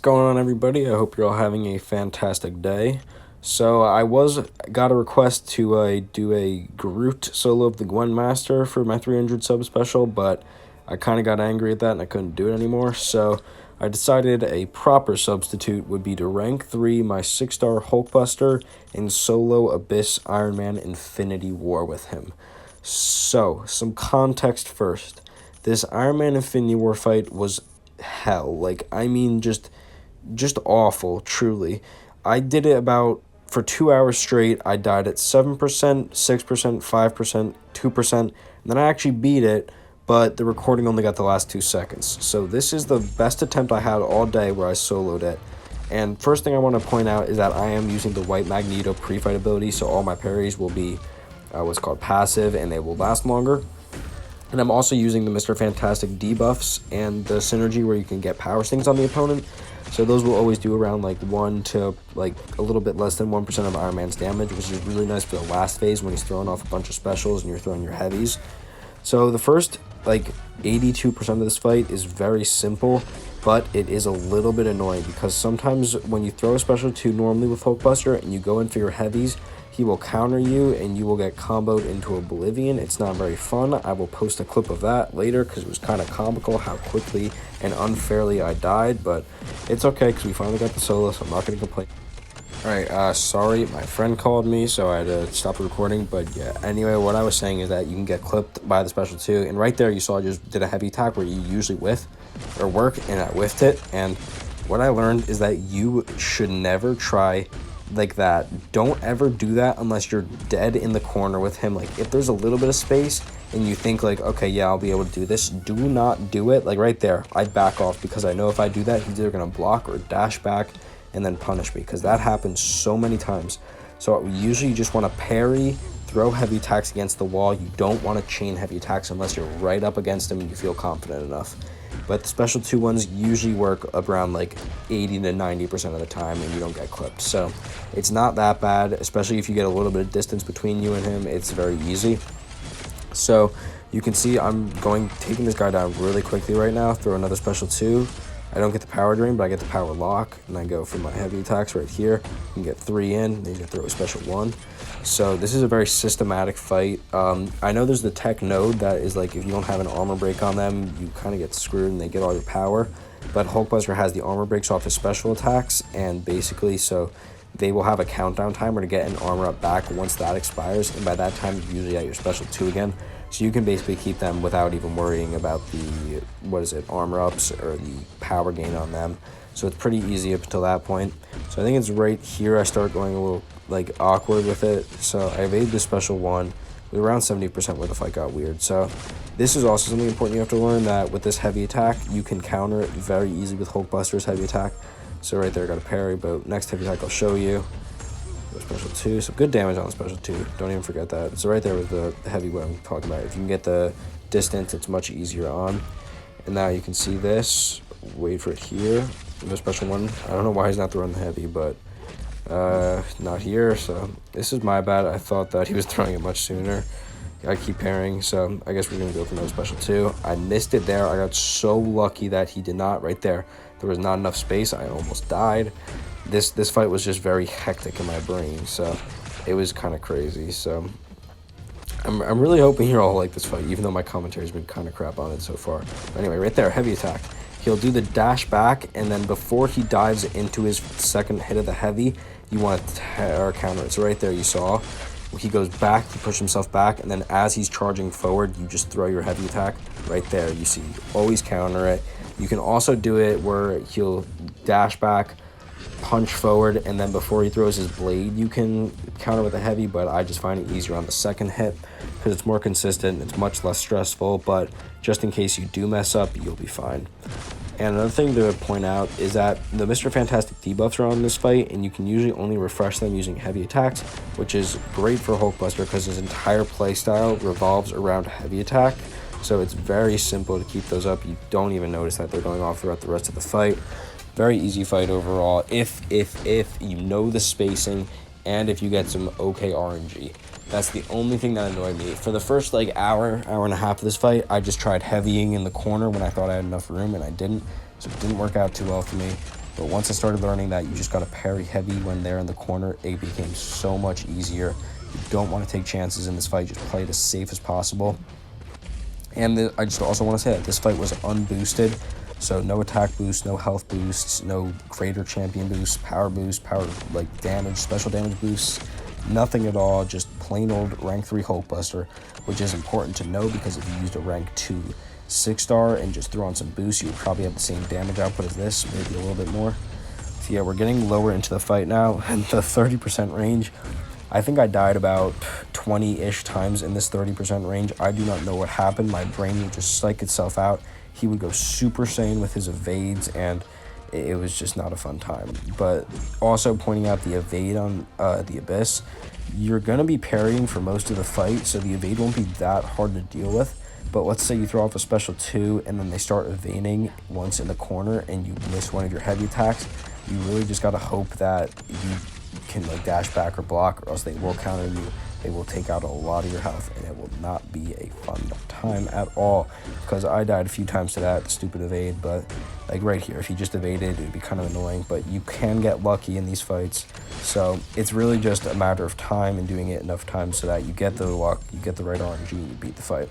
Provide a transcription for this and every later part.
going on, everybody? I hope you're all having a fantastic day. So I got a request to do a Groot solo of the Gwen Master for my 300 sub special, but I kind of got angry at that and I couldn't do it anymore. So I decided a proper substitute would be to rank 3 my 6-star Hulkbuster and solo Abyss Iron Man Infinity War with him. So some context first. This Iron Man Infinity War fight was hell. Just awful, truly. I did it for 2 hours straight. I died at 7%, 6%, 5%, 2%, and then I actually beat it, but the recording only got the last 2 seconds. So this is the best attempt I had all day where I soloed it. And first thing I want to point out is that I am using the White Magneto pre-fight ability, so all my parries will be what's called passive, and they will last longer. And I'm also using the Mr. Fantastic debuffs and the synergy where you can get power stings on the opponent. So those will always do around 1 to a little bit less than 1% of Iron Man's damage, which is really nice for the last phase when he's throwing off a bunch of specials and you're throwing your heavies. So the first 82% of this fight is very simple, but it is a little bit annoying because sometimes when you throw a special 2 normally with Hulkbuster and you go in for your heavies, he will counter you and you will get comboed into oblivion. It's not very fun. I will post a clip of that later because it was kind of comical how quickly and unfairly I died, but it's okay because we finally got the solo, so I'm not going to complain. Alright, sorry, my friend called me, so I had to stop the recording, but yeah, anyway, what I was saying is that you can get clipped by the special 2, and right there you saw I just did a heavy attack where you usually whiff, or work, and I whiffed it, and what I learned is that you should never try like that. Don't ever do that unless you're dead in the corner with him. If there's a little bit of space and you think okay, yeah, I'll be able to do this, do not do it. Right there, I back off because I know if I do that, he's either gonna block or dash back and then punish me, because that happens so many times. So usually you just want to parry, throw heavy attacks against the wall. You don't want to chain heavy attacks unless you're right up against him and you feel confident enough. But the special 2 ones usually work around 80 to 90% of the time and you don't get clipped. So it's not that bad, especially if you get a little bit of distance between you and him. It's very easy. So you can see I'm taking this guy down really quickly right now. Throw another special 2. I don't get the power drain, but I get the power lock, and I go for my heavy attacks right here. You can get 3 in, then you can throw a special 1. So this is a very systematic fight. I know there's the tech node that is if you don't have an armor break on them, you kind of get screwed and they get all your power. But Hulkbuster has the armor breaks off his special attacks, and basically, so they will have a countdown timer to get an armor up back once that expires, and by that time, you're usually at your special 2 again. So you can basically keep them without even worrying about the, armor ups or the power gain on them. So it's pretty easy up until that point. So I think it's right here I start going a little, awkward with it. So I evade the special 1. We're around 70% where the fight got weird. So this is also something important you have to learn, that with this heavy attack, you can counter it very easy with Hulkbuster's heavy attack. So right there I got a parry, but next heavy attack I'll show you. Special 2, so good damage on the special 2, don't even forget that. So right there with the heavy what I'm talking about. If you can get the distance, it's much easier on. And now you can see this, wait for it here, the special 1. I don't know why he's not throwing the heavy, but not here, so this is my bad. I thought that he was throwing it much sooner. I keep parrying, so I guess we're gonna go for another special 2. I missed it there. I got so lucky that he did not. Right there was not enough space. I almost died. This fight was just very hectic in my brain, so it was kind of crazy. So I'm really hoping you all like this fight, even though my commentary's been kind of crap on it so far. But anyway, right there, heavy attack. He'll do the dash back, and then before he dives into his second hit of the heavy, you want to counter it. So right there you saw he goes back to push himself back, and then as he's charging forward, you just throw your heavy attack. Right there you see, always counter it. You can also do it where he'll dash back, punch forward, and then before he throws his blade you can counter with a heavy, but I just find it easier on the second hit because it's more consistent, it's much less stressful, but just in case you do mess up, you'll be fine. And another thing to point out is that the Mr. Fantastic debuffs are on this fight, and you can usually only refresh them using heavy attacks, which is great for Hulkbuster because his entire playstyle revolves around heavy attack. So it's very simple to keep those up. You don't even notice that they're going off throughout the rest of the fight. Very easy fight overall if you know the spacing and if you get some okay RNG. That's the only thing that annoyed me. For the first hour and a half of this fight, I just tried heavying in the corner when I thought I had enough room, and I didn't. So it didn't work out too well for me. But once I started learning that you just got to parry heavy when they're in the corner, it became so much easier. You don't want to take chances in this fight. Just play it as safe as possible. And I just also want to say that this fight was unboosted. So no attack boost, no health boosts, no greater champion boost, power like damage, special damage boosts, nothing at all, just plain old rank 3 Hulkbuster, which is important to know because if you used a rank 2 6-star and just threw on some boosts, you would probably have the same damage output as this, maybe a little bit more. So yeah, we're getting lower into the fight now, and the 30% range, I think I died about 20-ish times in this 30% range. I do not know what happened. My brain would just psych itself out. He would go super sane with his evades, and it was just not a fun time. But also pointing out the evade on the Abyss, you're going to be parrying for most of the fight, so the evade won't be that hard to deal with. But let's say you throw off a special 2, and then they start evading once in the corner, and you miss one of your heavy attacks. You really just got to hope that you can like dash back or block, or else they will counter you. They will take out a lot of your health, and it will not be a fun time at all, because I died a few times to that stupid evade. But like right here, if you just evaded, it would be kind of annoying, but you can get lucky in these fights. So it's really just a matter of time and doing it enough times so that you get the luck, you get the right RNG, and you beat the fight.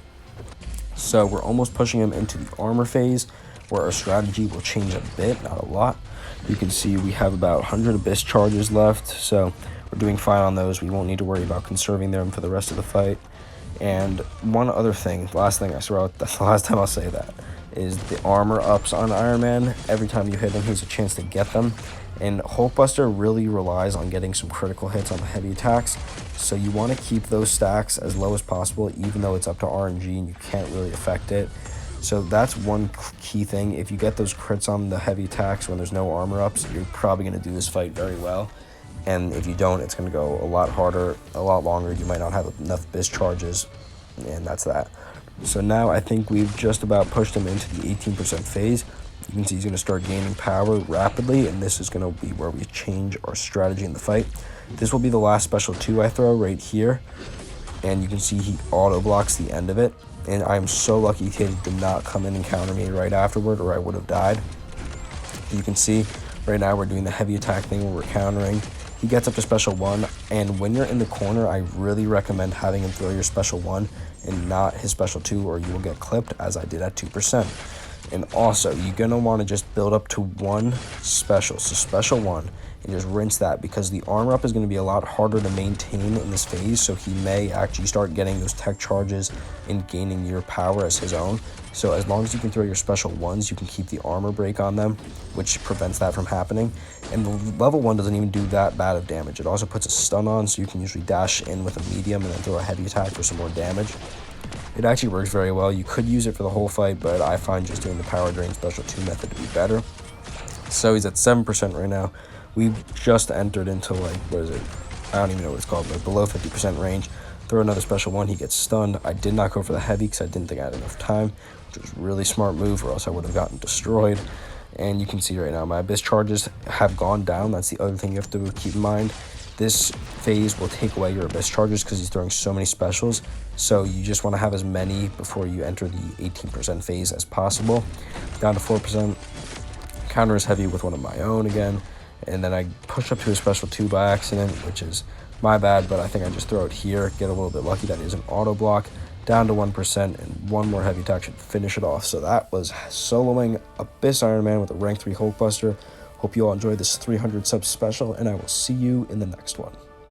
So we're almost pushing him into the armor phase, where our strategy will change a bit, not a lot. You can see we have about 100 Abyss charges left, so we're doing fine on those. We won't need to worry about conserving them for the rest of the fight. And one other thing, last thing, I swear that's the last time I'll say that, is the armor ups on Iron Man. Every time you hit him, he has a chance to get them. And Hulkbuster really relies on getting some critical hits on the heavy attacks, so you want to keep those stacks as low as possible, even though it's up to RNG and you can't really affect it. So that's one key thing. If you get those crits on the heavy attacks when there's no armor ups, you're probably going to do this fight very well. And if you don't, it's going to go a lot harder, a lot longer. You might not have enough Abyss charges, and that's that. So now I think we've just about pushed him into the 18% phase. You can see he's going to start gaining power rapidly, and this is going to be where we change our strategy in the fight. This will be the last special 2 I throw right here, and you can see he auto blocks the end of it. And I'm so lucky he did not come in and counter me right afterward, or I would have died. You can see right now we're doing the heavy attack thing where we're countering. He gets up to special 1, and when you're in the corner, I really recommend having him throw your special 1 and not his special 2, or you will get clipped, as I did at 2%. And also, you're going to want to just build up to 1 special, so special 1, and just rinse that, because the armor up is going to be a lot harder to maintain in this phase, so he may actually start getting those tech charges and gaining your power as his own. So as long as you can throw your special 1s, you can keep the armor break on them, which prevents that from happening. And the level 1 doesn't even do that bad of damage. It also puts a stun on, so you can usually dash in with a medium and then throw a heavy attack for some more damage. It actually works very well. You could use it for the whole fight, but I find just doing the power drain special 2 method to be better. So he's at 7% right now. We've just entered into, like, what is it? I don't even know what it's called, but below 50% range. Throw another special 1, he gets stunned. I did not go for the heavy because I didn't think I had enough time, which was a really smart move, or else I would have gotten destroyed. And you can see right now my Abyss charges have gone down. That's the other thing you have to keep in mind. This phase will take away your Abyss charges because he's throwing so many specials. So you just want to have as many before you enter the 18% phase as possible. Down to 4%. Counter is heavy with one of my own again. And then I push up to a special 2 by accident, which is my bad, but I think I just throw it here, get a little bit lucky that it is an auto block. Down to 1%, and one more heavy attack should finish it off. So that was soloing Abyss Iron Man with a rank 3 Hulkbuster. Hope you all enjoyed this 300 sub special, and I will see you in the next one.